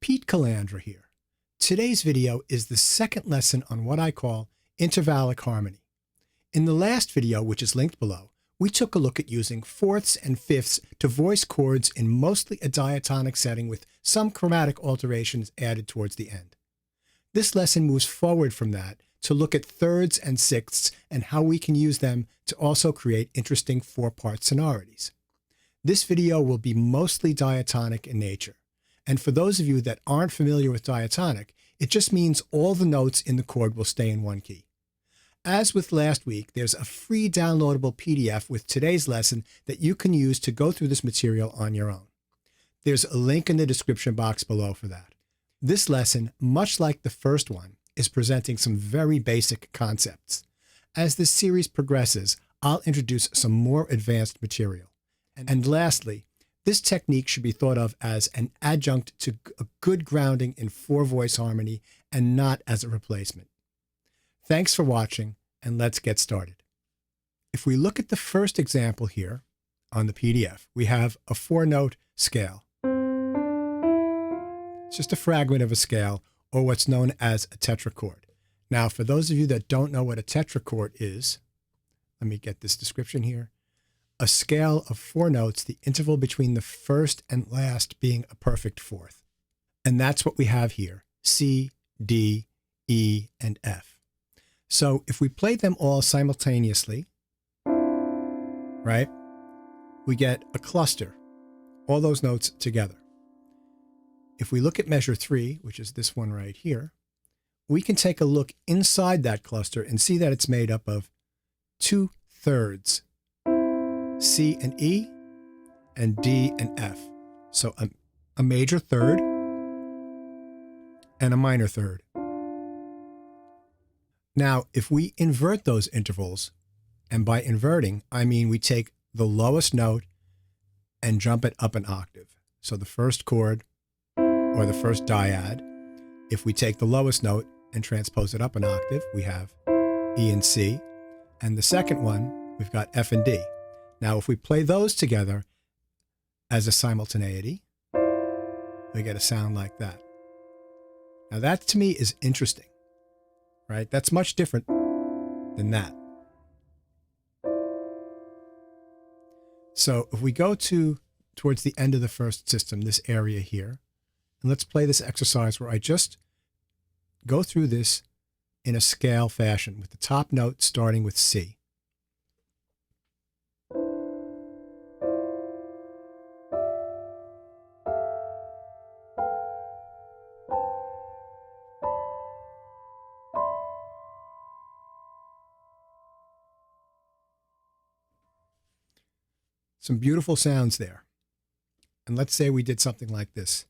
Pete Calandra here. Today's video is the second lesson on what I call intervallic harmony. In the last video, which is linked below, we took a look at using fourths and fifths to voice chords in mostly a diatonic setting with some chromatic alterations added towards the end. This lesson moves forward from that to look at thirds and sixths and how we can use them to also create interesting four-part sonorities. This video will be mostly diatonic in nature. And for those of you that aren't familiar with diatonic, it just means all the notes in the chord will stay in one key. As with last week, there's a free downloadable PDF with today's lesson that you can use to go through this material on your own. There's a link in the description box below for that. This lesson, much like the first one, is presenting some very basic concepts. As this series progresses, I'll introduce some more advanced material. And lastly, this technique should be thought of as an adjunct to a good grounding in four-voice harmony and not as a replacement. Thanks for watching, and let's get started. If we look at the first example here on the PDF, we have a four-note scale. It's just a fragment of a scale, or what's known as a tetrachord. Now, for those of you that don't know what a tetrachord is, let me get this description here. A scale of four notes, the interval between the first and last being a perfect fourth. And that's what we have here, C, D, E, and F. So if we play them all simultaneously, right, we get a cluster, all those notes together. If we look at measure 3, which is this one right here, we can take a look inside that cluster and see that it's made up of 2/3, C and E, and D and F. So a major third and a minor third. Now, if we invert those intervals, and by inverting, I mean we take the lowest note and jump it up an octave. So the first chord, or the first dyad, if we take the lowest note and transpose it up an octave, we have E and C. And the second one, we've got F and D. Now, if we play those together as a simultaneity, we get a sound like that. Now, that to me is interesting, right? That's much different than that. So if we go towards the end of the first system, this area here, and let's play this exercise where I just go through this in a scale fashion with the top note starting with C. Some beautiful sounds there. And let's say we did something like this.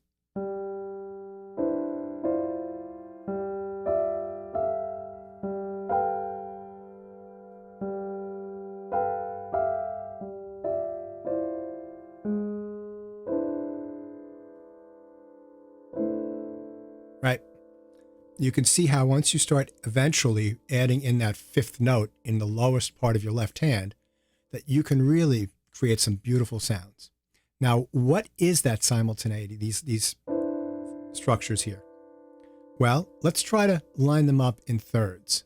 Right? You can see how once you start eventually adding in that fifth note in the lowest part of your left hand, that you can really create some beautiful sounds. Now, what is that simultaneity, these structures here? Well, let's try to line them up in thirds.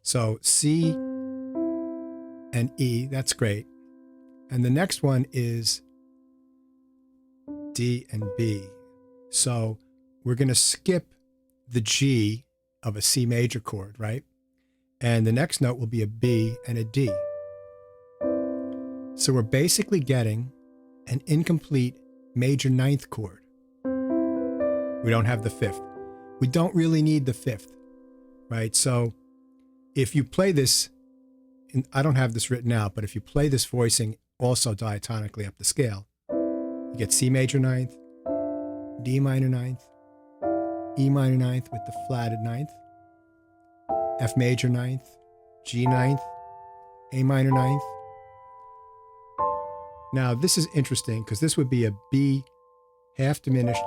So C and E, that's great. And the next one is D and B. So we're going to skip the G of a C major chord, right? And the next note will be a B and a D. So we're basically getting an incomplete major ninth chord. We don't have the fifth. We don't really need the fifth, right? So if you play this, and I don't have this written out, but if you play this voicing also diatonically up the scale, you get C major ninth, D minor ninth, E minor ninth with the flatted ninth, F major ninth, G ninth, A minor ninth. Now, this is interesting because this would be a B half diminished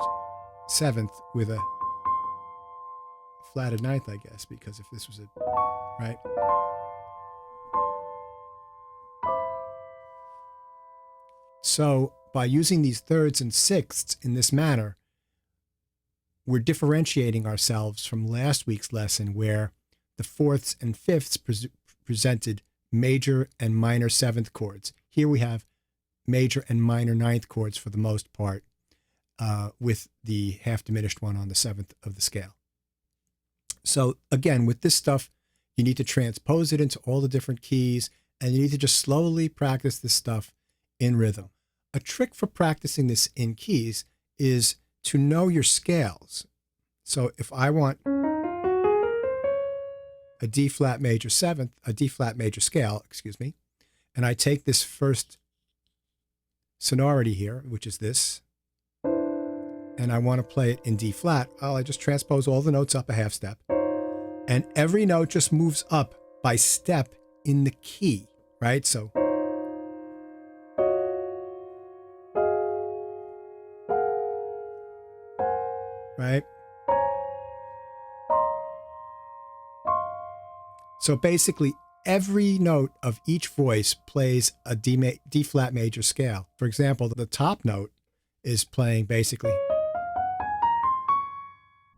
seventh with a flatted ninth, I guess, because if this was a, right? So by using these thirds and sixths in this manner, we're differentiating ourselves from last week's lesson where the fourths and fifths presented major and minor seventh chords. Here we have major and minor ninth chords for the most part, with the half diminished one on the seventh of the scale. So again, with this stuff, you need to transpose it into all the different keys, and you need to just slowly practice this stuff in rhythm. A trick for practicing this in keys is to know your scales. So if I want a D flat major seventh, a D flat major scale, excuse me, and I take this first sonority here, which is this, and I want to play it in D flat, well, I just transpose all the notes up a half step, and every note just moves up by step in the key, right? So right? So basically, every note of each voice plays a D flat major scale. For example, the top note is playing basically,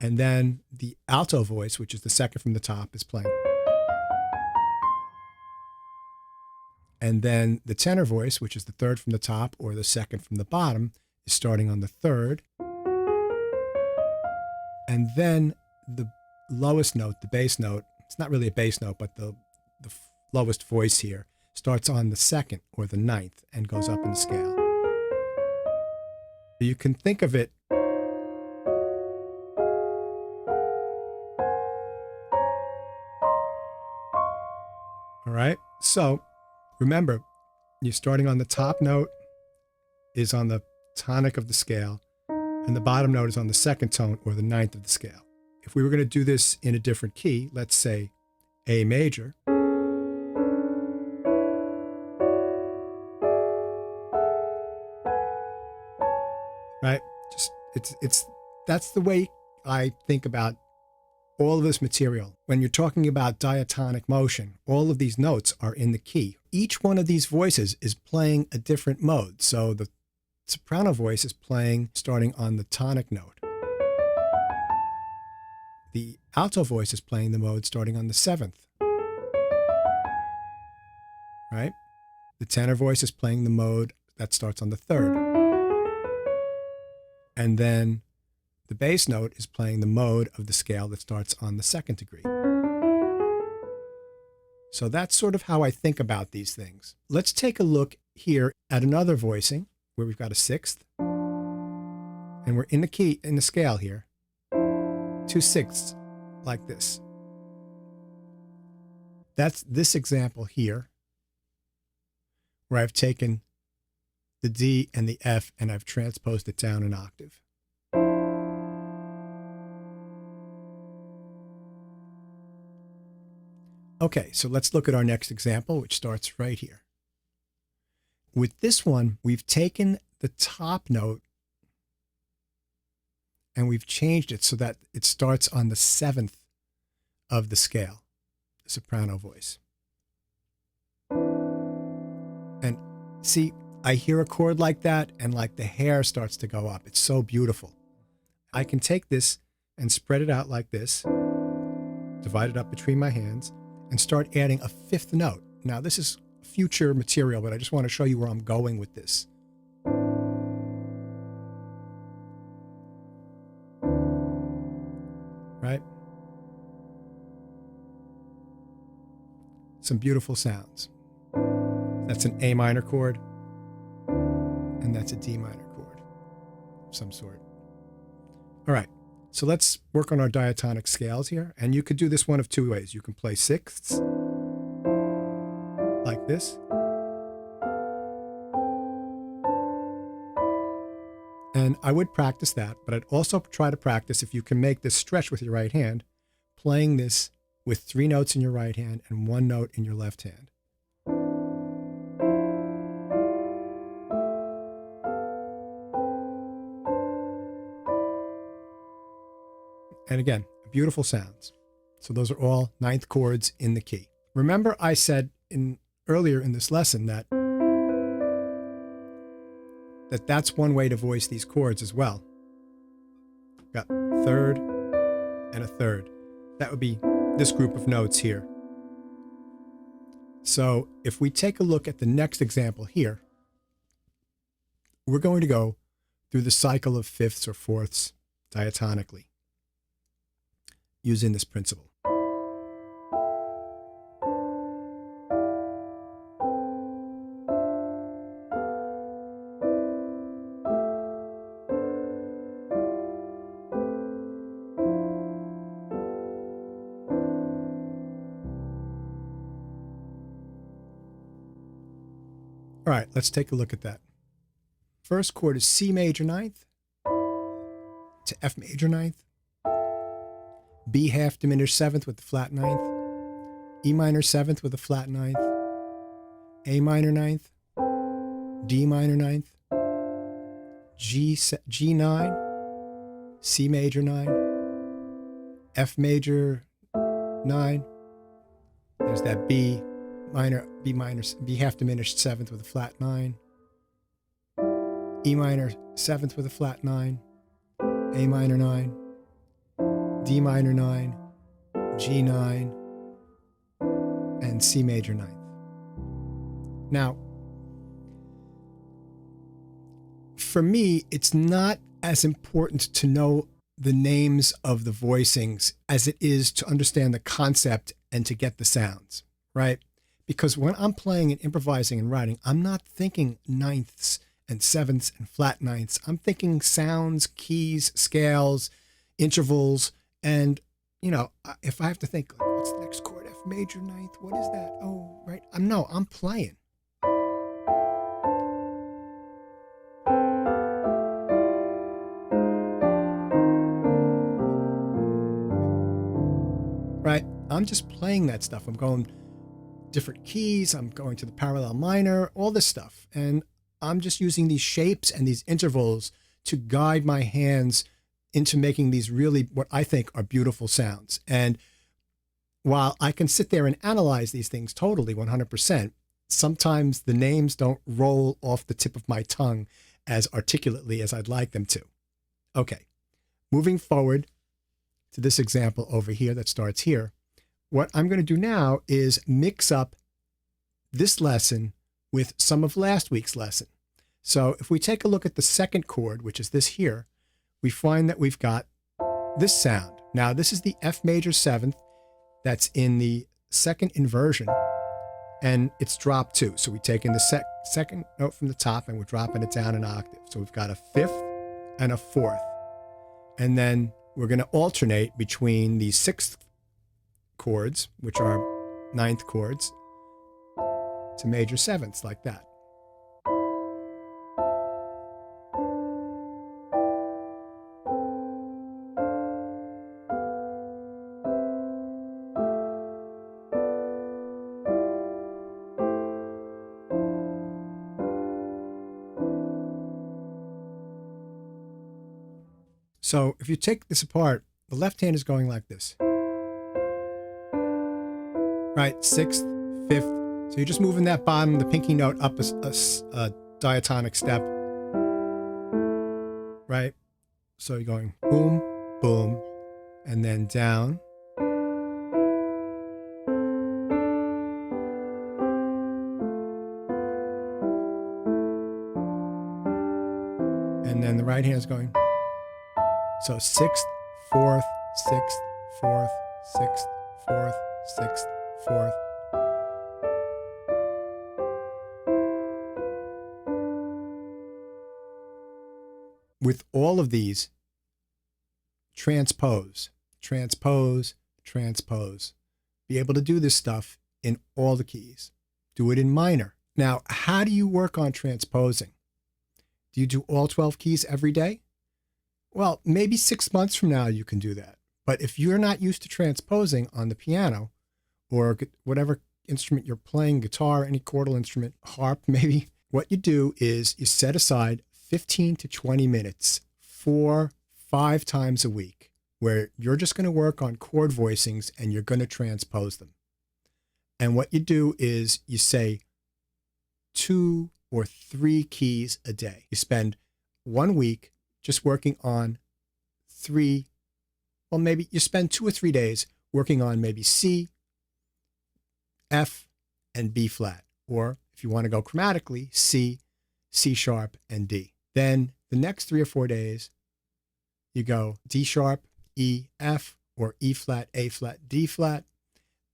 and then the alto voice, which is the second from the top, is playing. And then the tenor voice, which is the third from the top or the second from the bottom, is starting on the third. And then the lowest note, the bass note, it's not really a bass note, but the lowest voice here starts on the second or the ninth and goes up in the scale. You can think of it all right. So remember, you're starting on the top note is on the tonic of the scale, and the bottom note is on the second tone or the ninth of the scale. If we were going to do this in a different key, let's say A major, right? That's the way I think about all of this material. When you're talking about diatonic motion, all of these notes are in the key. Each one of these voices is playing a different mode. So the soprano voice is playing starting on the tonic note. The alto voice is playing the mode starting on the seventh, right? The tenor voice is playing the mode that starts on the third. And then the bass note is playing the mode of the scale that starts on the second degree. So that's sort of how I think about these things. Let's take a look here at another voicing where we've got a sixth, and we're in the key, in the scale here. 2/6 like this. That's this example here, where I've taken the D and the F and I've transposed it down an octave. Okay, so let's look at our next example, which starts right here. With this one, we've taken the top note and we've changed it so that it starts on the seventh of the scale, the soprano voice. And see, I hear a chord like that and like the hair starts to go up. It's so beautiful. I can take this and spread it out like this, divide it up between my hands, and start adding a fifth note. Now, this is future material, but I just want to show you where I'm going with this. Right? Some beautiful sounds. That's an A minor chord, and that's a D minor chord of some sort. All right, so let's work on our diatonic scales here, and you could do this one of two ways. You can play sixths, like this, and I would practice that, but I'd also try to practice, if you can make this stretch with your right hand, playing this with 3 notes in your right hand and 1 note in your left hand. And again, beautiful sounds. So those are all ninth chords in the key. Remember I said earlier in this lesson that's one way to voice these chords as well. Got third and a third. That would be this group of notes here. So if we take a look at the next example here, we're going to go through the cycle of fifths or fourths diatonically using this principle. All right, let's take a look at that. First chord is C major ninth to F major ninth, B half diminished seventh with the flat ninth, E minor seventh with a flat ninth, A minor ninth, D minor ninth, G9, C major 9, F major 9. There's that B half diminished seventh with a flat 9, E minor seventh with a flat 9, A minor 9, D minor 9, G9, and C major 9th. Now, for me, it's not as important to know the names of the voicings as it is to understand the concept and to get the sounds, right? Because when I'm playing and improvising and writing, I'm not thinking ninths and sevenths and flat ninths. I'm thinking sounds, keys, scales, intervals, and, you know, if I have to think, like, what's the next chord? F major ninth, what is that? Oh, right. I'm playing. Right? I'm just playing that stuff. I'm going different keys. I'm going to the parallel minor, all this stuff. And I'm just using these shapes and these intervals to guide my hands into making these really what I think are beautiful sounds. And while I can sit there and analyze these things totally 100%, sometimes the names don't roll off the tip of my tongue as articulately as I'd like them to. Okay, moving forward to this example over here that starts here. What I'm going to do now is mix up this lesson with some of last week's lesson. So if we take a look at the second chord, which is this here, we find that we've got this sound. Now, this is the F major 7th that's in the second inversion, and it's dropped 2. So we take in the second note from the top and we're dropping it down an octave. So we've got a 5th and a 4th. And then we're going to alternate between the 6th chords, which are 9th chords, to major 7ths like that. So if you take this apart, the left hand is going like this. Right, 6th, 5th. So you're just moving that bottom, the pinky note up a diatonic step. Right? So you're going boom, boom, and then down. And then the right hand is going. So 6th, 4th, 6th, 4th, 6th, 4th, 6th, 4th. With all of these, transpose, transpose, transpose. Be able to do this stuff in all the keys. Do it in minor. Now, how do you work on transposing? Do you do all 12 keys every day? Well, maybe 6 months from now you can do that. But if you're not used to transposing on the piano or whatever instrument you're playing, guitar, any chordal instrument, harp maybe, what you do is you set aside 15 to 20 minutes 4-5 times a week where you're just going to work on chord voicings and you're going to transpose them. And what you do is you say 2 or 3 keys a day. You spend 1 week just working on maybe you spend 2 or 3 days working on maybe C, F, and B flat. Or if you want to go chromatically, C, C sharp, and D. Then the next 3 or 4 days, you go D sharp, E, F, or E flat, A flat, D flat,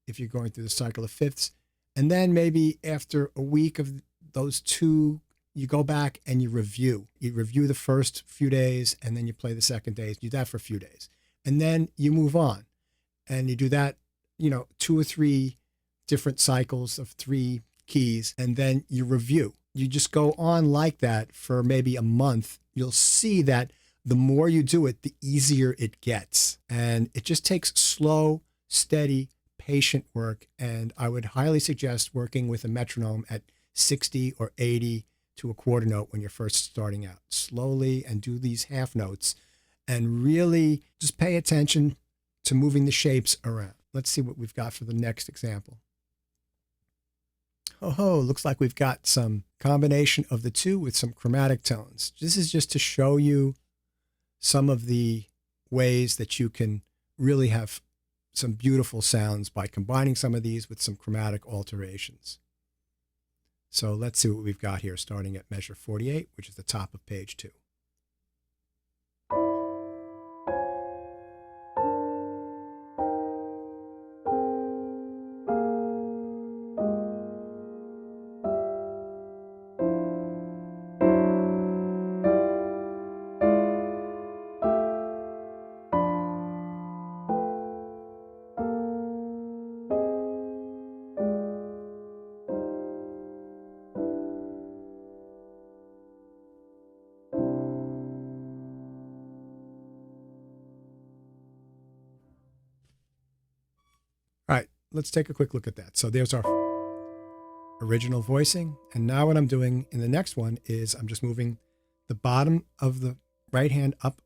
if you're going through the cycle of fifths. And then maybe after a week of those 2, you go back and you review. You review the first few days, and then you play the second days. Do that for a few days. And then you move on. And you do that, 2 or 3 different cycles of 3 keys, and then you review. You just go on like that for maybe a month. You'll see that the more you do it, the easier it gets. And it just takes slow, steady, patient work. And I would highly suggest working with a metronome at 60 or 80 to a quarter note when you're first starting out. Slowly, and do these half notes, and really just pay attention to moving the shapes around. Let's see what we've got for the next example. Oh, looks like we've got some combination of the two with some chromatic tones. This is just to show you some of the ways that you can really have some beautiful sounds by combining some of these with some chromatic alterations. So let's see what we've got here, starting at measure 48, which is the top of page 2. All right, let's take a quick look at that. So there's our original voicing. And now what I'm doing in the next one is I'm just moving the bottom of the right hand up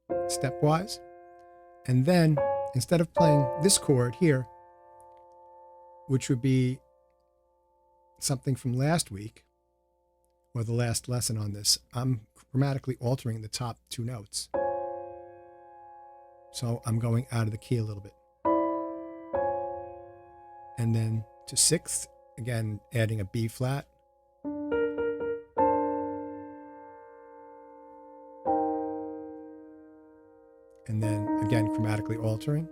stepwise. And then instead of playing this chord here, which would be something from last week or the last lesson on this, I'm chromatically altering the top 2 notes. So I'm going out of the key a little bit. And then to 6th, again, adding a B flat. And then again, chromatically altering.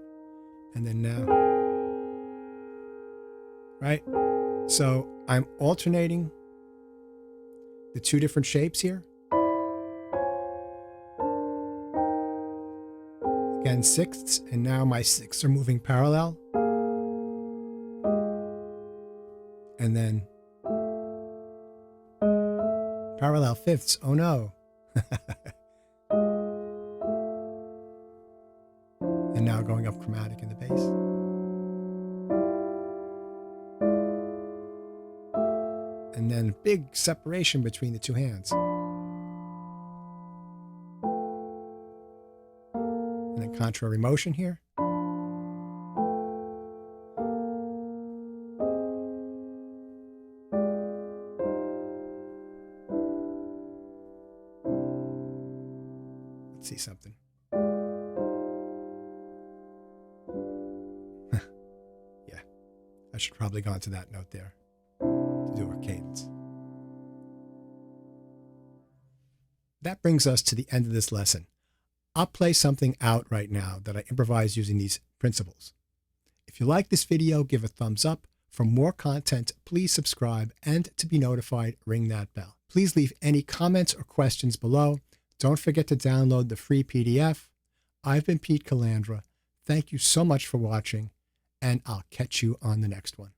And then now, right? So I'm alternating the 2 different shapes here. Again, 6ths, and now my 6ths are moving parallel. And then parallel 5ths. Oh no. And now going up chromatic in the bass. And then big separation between the 2 hands. And then contrary motion here. See something. Yeah, I should probably go into that note there to do our cadence. That brings us to the end of this lesson. I'll play something out right now that I improvised using these principles. If you like this video, give a thumbs up. For more content, please subscribe, and to be notified, ring that bell. Please leave any comments or questions below. Don't forget to download the free PDF. I've been Pete Calandra. Thank you so much for watching, and I'll catch you on the next one.